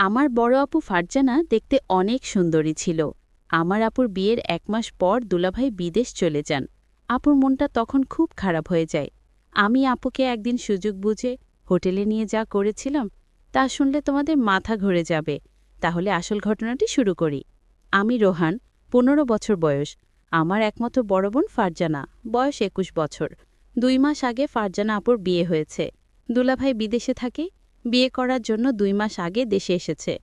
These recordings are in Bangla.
আমার বড় আপু ফারজানা দেখতে অনেক সুন্দরী ছিল। আমার আপুর বিয়ের ১ মাস পর দুলাভাই বিদেশ চলে যান। আপুর মনটা তখন খুব খারাপ হয়ে যায়। আমি আপুকে একদিন সুযোগ বুঝে হোটেলে নিয়ে যা করেছিলাম তা শুনলে তোমাদের মাথা ঘুরে যাবে। তাহলে আসল ঘটনাটি শুরু করি। আমি রোহান, ১৫ বছর বয়স। আমার একমাত্র বড় বোন ফারজানা, বয়স ২১ বছর। ২ মাস আগে ফারজানা আপুর বিয়ে হয়েছে। দুলাভাই বিদেশে থাকে, বিয়ে করার জন্য ২ মাস আগে দেশে এসেছে।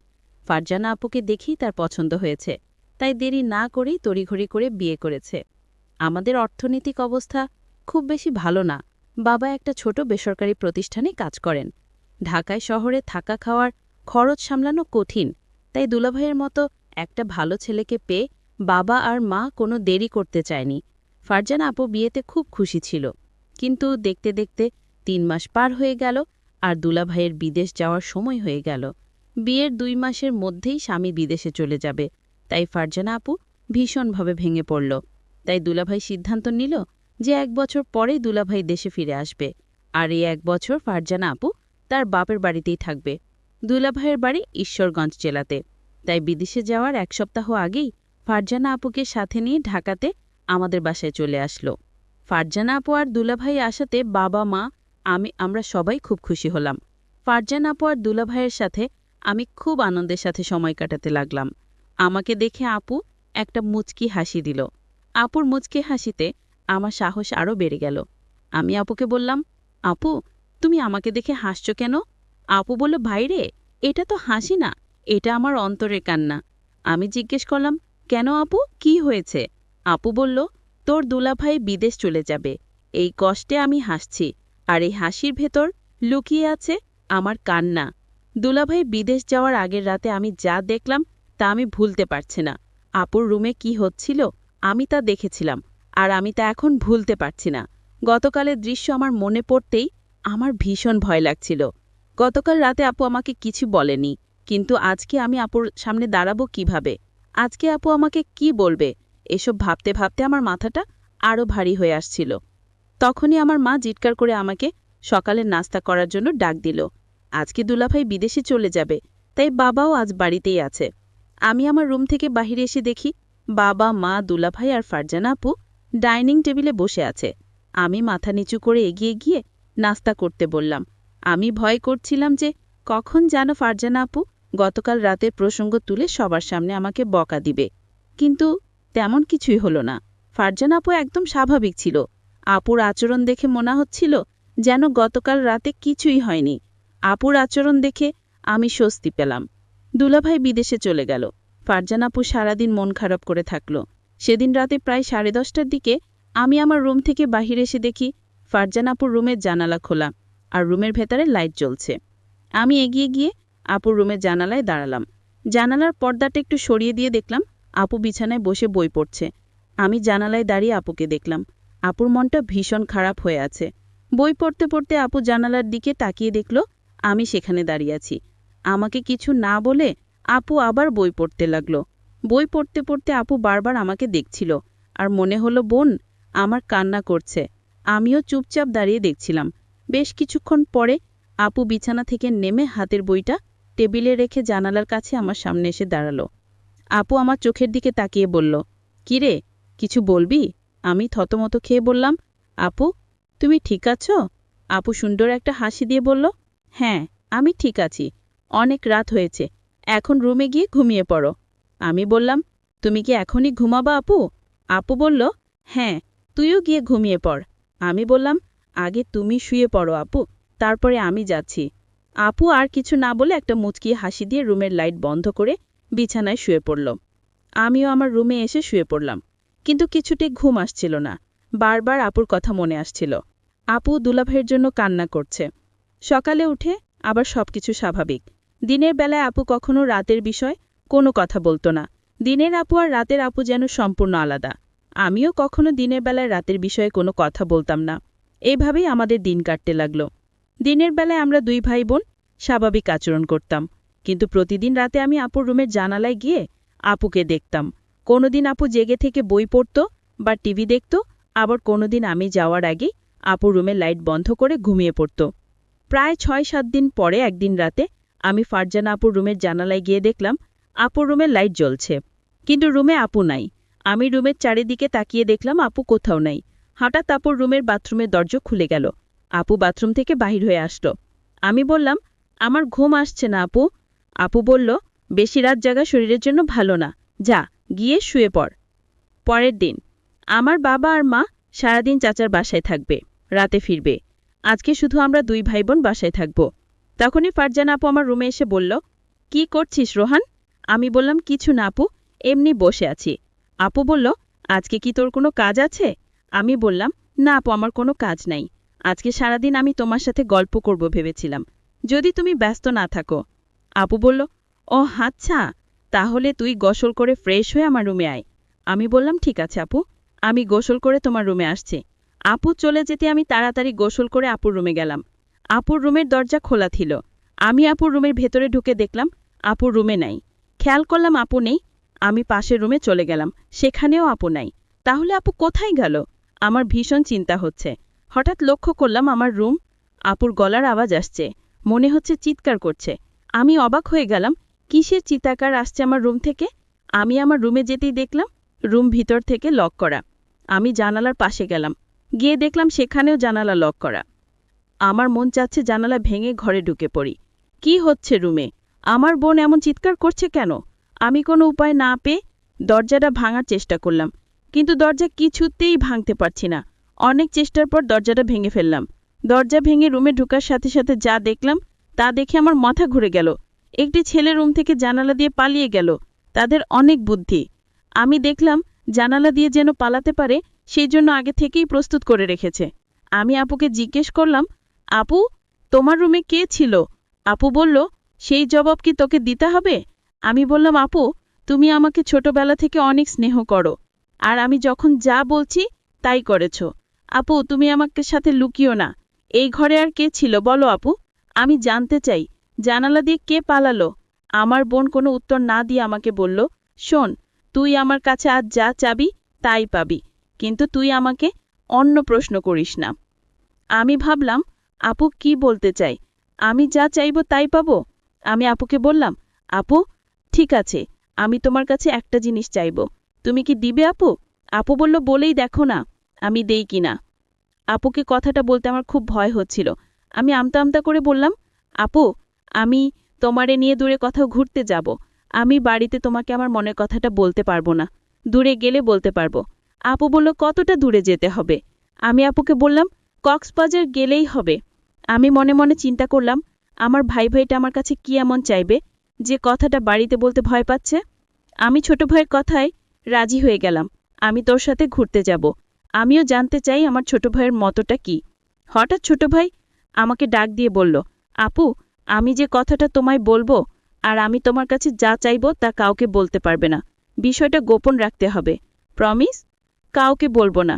ফারজানা আপুকে দেখেই তার পছন্দ হয়েছে, তাই দেরি না করেই তড়িঘড়ি করে বিয়ে করেছে। আমাদের অর্থনৈতিক অবস্থা খুব বেশি ভালো না। বাবা একটা ছোট বেসরকারি প্রতিষ্ঠানে কাজ করেন। ঢাকায় শহরে থাকা খাওয়ার খরচ সামলানো কঠিন, তাই দুলাভাইয়ের মতো একটা ভালো ছেলেকে পেয়ে বাবা আর মা কোনো দেরি করতে চায়নি। ফারজানা আপু বিয়েতে খুব খুশি ছিল, কিন্তু দেখতে দেখতে ৩ মাস পার হয়ে গেল আর দুলাভাইয়ের বিদেশ যাওয়ার সময় হয়ে গেল। বিয়ের ২ মাসের মধ্যেই স্বামী বিদেশে চলে যাবে, তাই ফারজানা আপু ভীষণভাবে ভেঙে পড়ল। তাই দুলাভাই সিদ্ধান্ত নিল যে ১ বছর পরেই দুলাভাই দেশে ফিরে আসবে, আর এই ১ বছর ফারজানা আপু তার বাপের বাড়িতেই থাকবে। দুলাভাইয়ের বাড়ি ঈশ্বরগঞ্জ জেলাতে। তাই বিদেশে যাওয়ার ১ সপ্তাহ আগেই ফারজানা আপুকে সাথে নিয়ে ঢাকাতে আমাদের বাসায় চলে আসলো। ফারজানা আপু আর দুলাভাই আসাতে বাবা মা আমরা সবাই খুব খুশি হলাম। ফারজানা আপু আর দুলাভাইয়ের সাথে আমি খুব আনন্দের সাথে সময় কাটাতে লাগলাম। আমাকে দেখে আপু একটা মুচকি হাসি দিল। আপুর মুচকি হাসিতে আমার সাহস আরও বেড়ে গেল। আমি আপুকে বললাম, আপু, তুমি আমাকে দেখে হাসছো কেন? আপু বলল, ভাইরে, এটা তো হাসি না, এটা আমার অন্তরের কান্না। আমি জিজ্ঞেস করলাম, কেন আপু, কি হয়েছে? আপু বলল, তোর দুলাভাই বিদেশ চলে যাবে, এই কষ্টে আমি হাসছি, আর এই হাসির ভেতর লুকিয়ে আছে আমার কান্না। দুলাভাই বিদেশ যাওয়ার আগের রাতে আমি যা দেখলাম তা আমি ভুলতে পারছি না। আপুর রুমে কি হচ্ছিল আমি তা দেখেছিলাম, আর আমি তা এখন ভুলতে পারছি না। গতকালের দৃশ্য আমার মনে পড়তেই আমার ভীষণ ভয় লাগছিল। গতকাল রাতে আপু আমাকে কিছু বলেনি, কিন্তু আজকে আমি আপুর সামনে দাঁড়াবো কিভাবে? আজকে আপু আমাকে কি বলবে? এসব ভাবতে ভাবতে আমার মাথাটা আরও ভারী হয়ে আসছিল। তখনই আমার মা জিৎকার করে আমাকে সকালের নাস্তা করার জন্য ডাক দিল। আজকে দুলাভাই বিদেশে চলে যাবে, তাই বাবাও আজ বাড়িতেই আছে। আমি আমার রুম থেকে বাহিরে এসে দেখি বাবা, মা, দুলাভাই আর ফারজানা আপু ডাইনিং টেবিলে বসে আছে। আমি মাথা নিচু করে এগিয়ে গিয়ে নাস্তা করতে বললাম। আমি ভয় করছিলাম যে কখন যেন ফারজানা আপু গতকাল রাতের প্রসঙ্গ তুলে সবার সামনে আমাকে বকা দিবে, কিন্তু তেমন কিছুই হলো না। ফারজানা আপু একদম স্বাভাবিক ছিল। আপুর আচরণ দেখে মনে হচ্ছিল যেন গতকাল রাতে কিছুই হয়নি। আপুর আচরণ দেখে আমি স্বস্তি পেলাম। দুলাভাই বিদেশে চলে গেল। ফারজানা আপু সারাদিন মন খারাপ করে থাকল। সেদিন রাতে প্রায় 10:30টার দিকে আমি আমার রুম থেকে বাহিরে এসে দেখি ফারজানা আপুর রুমের জানালা খোলা, আর রুমের ভেতরে লাইট জ্বলছে। আমি এগিয়ে গিয়ে আপুর রুমের জানালায় দাঁড়ালাম। জানালার পর্দাটা একটু সরিয়ে দিয়ে দেখলাম আপু বিছানায় বসে বই পড়ছে। আমি জানালায় দাঁড়িয়ে আপুকে দেখলাম। আপুর মনটা ভীষণ খারাপ হয়ে আছে। বই পড়তে পড়তে আপু জানালার দিকে তাকিয়ে দেখল আমি সেখানে দাঁড়িয়ে আছি। আমাকে কিছু না বলে আপু আবার বই পড়তে লাগল। বই পড়তে পড়তে আপু বারবার আমাকে দেখছিল, আর মনে হলো বোন আমার কান্না করছে। আমিও চুপচাপ দাঁড়িয়ে দেখছিলাম। বেশ কিছুক্ষণ পরে আপু বিছানা থেকে নেমে হাতের বইটা টেবিলে রেখে জানালার কাছে আমার সামনে এসে দাঁড়ালো। আপু আমার চোখের দিকে তাকিয়ে বলল, কিরে, কিছু বলবি? আমি থতমত খেয়ে বললাম, আপু, তুমি ঠিক আছো? আপু সুন্দর একটা হাসি দিয়ে বলল, হ্যাঁ, আমি ঠিক আছি। অনেক রাত হয়েছে, এখন রুমে গিয়ে ঘুমিয়ে পড়ো। আমি বললাম, তুমি কি এখনই ঘুমাবা আপু? আপু বলল, হ্যাঁ, তুইও গিয়ে ঘুমিয়ে পড়। আমি বললাম, আগে তুমি শুয়ে পড়ো আপু, তারপরে আমি যাচ্ছি। আপু আর কিছু না বলে একটা মুচকি হাসি দিয়ে রুমের লাইট বন্ধ করে বিছানায় শুয়ে পড়ল। আমিও আমার রুমে এসে শুয়ে পড়লাম, কিন্তু কিছুতেই ঘুম আসছিল না। বারবার আপুর কথা মনে আসছিল। আপু দুলাভাইয়ের জন্য কান্না করছে। সকালে উঠে আবার সবকিছু স্বাভাবিক। দিনের বেলায় আপু কখনো রাতের বিষয় কোনো কথা বলতো না। দিনের আপু আর রাতের আপু যেন সম্পূর্ণ আলাদা। আমিও কখনো দিনের বেলায় রাতের বিষয়ে কোনো কথা বলতাম না। এইভাবেই আমাদের দিন কাটতে লাগলো। দিনের বেলায় আমরা 2 ভাই বোন স্বাভাবিক আচরণ করতাম, কিন্তু প্রতিদিন রাতে আমি আপুর রুমের জানালায় গিয়ে আপুকে দেখতাম। কোনোদিন আপু জেগে থেকে বই পড়ত বা টিভি দেখত, আবার কোনোদিন আমি যাওয়ার আগেই আপুর রুমের লাইট বন্ধ করে ঘুমিয়ে পড়ত। প্রায় 6-7 দিন পরে একদিন রাতে আমি ফারজানা আপুর রুমের জানালায় গিয়ে দেখলাম আপুর রুমের লাইট জ্বলছে, কিন্তু রুমে আপু নাই। আমি রুমের চারিদিকে তাকিয়ে দেখলাম আপু কোথাও নাই। হঠাৎ আপুর রুমের বাথরুমের দরজা খুলে গেল। আপু বাথরুম থেকে বাহির হয়ে আসলো। আমি বললাম, আমার ঘুম আসছে না আপু। আপু বলল, বেশি রাত জাগা শরীরের জন্য ভালো না, যা গিয়ে শুয়ে পড়। পরের দিন আমার বাবা আর মা সারাদিন চাচার বাসায় থাকবে, রাতে ফিরবে। আজকে শুধু আমরা দুই ভাই বোন বাসায় থাকব। তখনই ফারজানা আপু আমার রুমে এসে বলল, কি করছিস রোহান? আমি বললাম, কিছু না আপু, এমনি বসে আছি। আপু বলল, আজকে কি তোর কোনো কাজ আছে? আমি বললাম, না আপু, আমার কোনো কাজ নাই। আজকে সারাদিন আমি তোমার সাথে গল্প করব ভেবেছিলাম, যদি তুমি ব্যস্ত না থাকো। আপু বলল, ও আচ্ছা, তাহলে তুই গোসল করে ফ্রেশ হয়ে আমার রুমে আয়। আমি বললাম, ঠিক আছে আপু, আমি গোসল করে তোমার রুমে আসছি। আপু চলে যেতে আমি তাড়াতাড়ি গোসল করে আপুর রুমে গেলাম। আপুর রুমের দরজা খোলা ছিল। আমি আপুর রুমের ভেতরে ঢুকে দেখলাম আপুর রুমে নাই। খেয়াল করলাম আপু নেই। আমি পাশের রুমে চলে গেলাম, সেখানেও আপু নাই। তাহলে আপু কোথায় গেল? আমার ভীষণ চিন্তা হচ্ছে। হঠাৎ লক্ষ্য করলাম আমার রুম, আপুর গলার আওয়াজ আসছে, মনে হচ্ছে চিৎকার করছে। আমি অবাক হয়ে গেলাম, কিসের চিৎকার আসছে আমার রুম থেকে? আমি আমার রুমে যেতেই দেখলাম রুম ভিতর থেকে লক করা। আমি জানালার পাশে গেলাম, গিয়ে দেখলাম সেখানেও জানালা লক করা। আমার মন চাচ্ছে জানালা ভেঙে ঘরে ঢুকে পড়ি। কি হচ্ছে রুমে? আমার বোন এমন চিৎকার করছে কেন? আমি কোনো উপায় না পেয়ে দরজাটা ভাঙার চেষ্টা করলাম, কিন্তু দরজা কিছুতেই ভাঙতে পারছি না। অনেক চেষ্টার পর দরজাটা ভেঙে ফেললাম। দরজা ভেঙে রুমে ঢোকার সাথে সাথে যা দেখলাম তা দেখে আমার মাথা ঘুরে গেল। একটি ছেলে রুম থেকে জানালা দিয়ে পালিয়ে গেল। তাদের অনেক বুদ্ধি। আমি দেখলাম জানালা দিয়ে যেন পালাতে পারে সেই জন্য আগে থেকেই প্রস্তুত করে রেখেছে। আমি আপুকে জিজ্ঞেস করলাম, আপু, তোমার রুমে কে ছিল? আপু বলল, সেই জবাব কি তোকে দিতে হবে? আমি বললাম, আপু, তুমি আমাকে ছোটবেলা থেকে অনেক স্নেহ করো, আর আমি যখন যা বলছি তাই করেছ। আপু, তুমি আমাকে সাথে লুকিও না। এই ঘরে আর কে ছিল বলো আপু, আমি জানতে চাই। জানালা দিয়ে কে পালালো? আমার বোন কোনো উত্তর না দিয়ে আমাকে বলল, শোন, তুই আমার কাছে আজ যা চাবি তাই পাবি, কিন্তু তুই আমাকে অন্য প্রশ্ন করিস না। আমি ভাবলাম আপু কি বলতে চাই, আমি যা চাইব তাই পাবো। আমি আপুকে বললাম, আপু, ঠিক আছে, আমি তোমার কাছে একটা জিনিস চাইব, তুমি কি দিবে আপু? আপু বলল, বলেই দেখো না আমি দেই কিনা। আপুকে কথাটা বলতে আমার খুব ভয় হচ্ছিল। আমি আমতা আমতা করে বললাম, আপু, আমি তোমারে নিয়ে দূরে কোথাও ঘুরতে যাব। আমি বাড়িতে তোমাকে আমার মনের কথাটা বলতে পারবো না, দূরে গেলে বলতে পারবো। আপু বলল, কতটা দূরে যেতে হবে? আমি আপুকে বললাম, কক্সবাজার গেলেই হবে। আমি মনে মনে চিন্তা করলাম, আমার ভাইটা আমার কাছে কি এমন চাইবে যে কথাটা বাড়িতে বলতে ভয় পাচ্ছে। আমি ছোট ভাইয়ের কথায় রাজি হয়ে গেলাম, আমি তোর সাথে ঘুরতে যাব। আমিও জানতে চাই আমার ছোট ভাইয়ের মতটা কি। হঠাৎ ছোট ভাই আমাকে ডাক দিয়ে বলল, আপু, আমি যে কথাটা তোমায় বলবো আর আমি তোমার কাছে যা চাইব তা কাউকে বলতে পারবে না, বিষয়টা গোপন রাখতে হবে। প্রমিস? কাউকে বলবো না।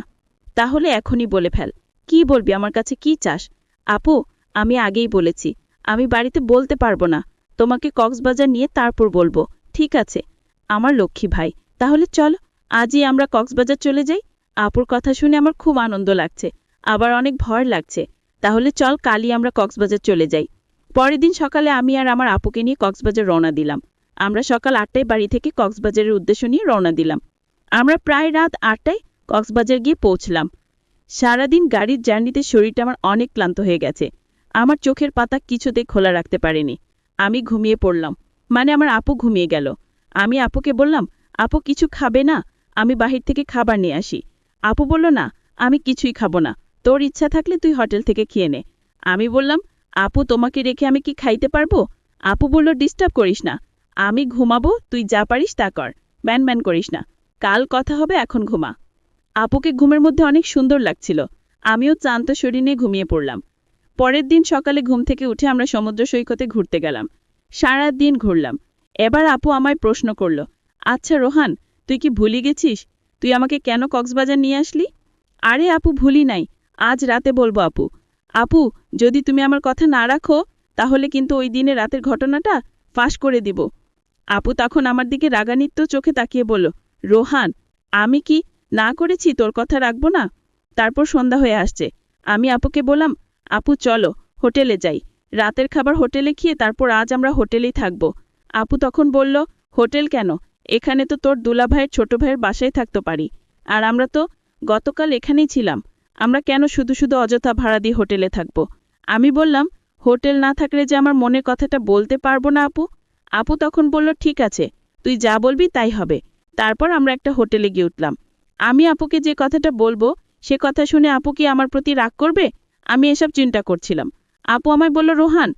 তাহলে এখনই বলে ফেল, কি বলবি, আমার কাছে কি চাস? আপু, আমি আগেই বলেছি আমি বাড়িতে বলতে পারবো না, তোমাকে কক্সবাজার নিয়ে তারপর বলবো। ঠিক আছে আমার লক্ষ্মী ভাই, তাহলে চলো আজই আমরা কক্সবাজার চলে যাই। আপুর কথা শুনে আমার খুব আনন্দ লাগছে, আবার অনেক ভয় লাগছে। তাহলে চল কালই আমরা কক্সবাজার চলে যাই। পরের দিন সকালে আমি আর আমার আপুকে নিয়ে কক্সবাজার রওনা দিলাম। আমরা সকাল 8টায় বাড়ি থেকে কক্সবাজারের উদ্দেশ্য নিয়ে রওনা দিলাম। আমরা প্রায় রাত 8টায় কক্সবাজার গিয়ে পৌঁছলাম। সারাদিন গাড়ির জার্নিতে শরীরটা আমার অনেক ক্লান্ত হয়ে গেছে। আমার চোখের পাতা কিছুতে খোলা রাখতে পারিনি। আমি ঘুমিয়ে পড়লাম, মানে আমার আপু ঘুমিয়ে গেল। আমি আপুকে বললাম, আপু কিছু খাবে না? আমি বাহির থেকে খাবার নিয়ে আসি। আপু বলল, না, আমি কিছুই খাবো না, তোর ইচ্ছা থাকলে তুই হোটেল থেকে খেয়ে নে। আমি বললাম, আপু তোমাকে রেখে আমি কি খাইতে পারবো? আপু বলল, ডিস্টার্ব করিস না, আমি ঘুমাবো, তুই যা পারিস তা কর, ব্যান ব্যান করিস না, কাল কথা হবে, এখন ঘুমা। আপুকে ঘুমের মধ্যে অনেক সুন্দর লাগছিল। আমিও ক্লান্ত শরীর নিয়ে ঘুমিয়ে পড়লাম। পরের দিন সকালে ঘুম থেকে উঠে আমরা সমুদ্র সৈকতে ঘুরতে গেলাম। সারা দিন ঘুরলাম। এবার আপু আমায় প্রশ্ন করল, আচ্ছা রোহান, তুই কি ভুলে গেছিস তুই আমাকে কেন কক্সবাজার নিয়ে আসলি? আরে আপু, ভুলি নাই, আজ রাতে বলবো আপু। আপু, যদি তুমি আমার কথা না রাখো তাহলে কিন্তু ওই দিনে রাতের ঘটনাটা ফাঁস করে দিব। আপু তখন আমার দিকে রাগান্বিত চোখে তাকিয়ে বলল, রোহান, আমি কি না করেছি তোর কথা রাখবো না? তারপর সন্ধ্যা হয়ে আসছে। আমি আপুকে বললাম, আপু চলো হোটেলে যাই, রাতের খাবার হোটেলে খেয়ে তারপর আজ আমরা হোটেলেই থাকব। আপু তখন বলল, হোটেল কেন? এখানে তো তোর দুলাভাইয়ের ছোট ভাইয়ের বাসায় থাকতে পারি। আর আমরা তো গতকাল এখানেই ছিলাম। আমরা কেন শুধু শুধু অযথা ভাড়া দিয়ে হোটেলে থাকব? আমি বললাম, হোটেল না থাকলে যে আমার মনের কথাটা বলতে পারবো না আপু। আপু তখন বলল, ঠিক আছে, তুই যা বলবি তাই হবে। তারপর আমরা একটা হোটেলে গিয়ে উঠলাম। আমি আপুকে যে কথাটা বলবো সে কথা শুনে আপু কি আমার প্রতি রাগ করবে? আমি এসব চিন্তা করছিলাম। আপু আমায় বলল, রোহান,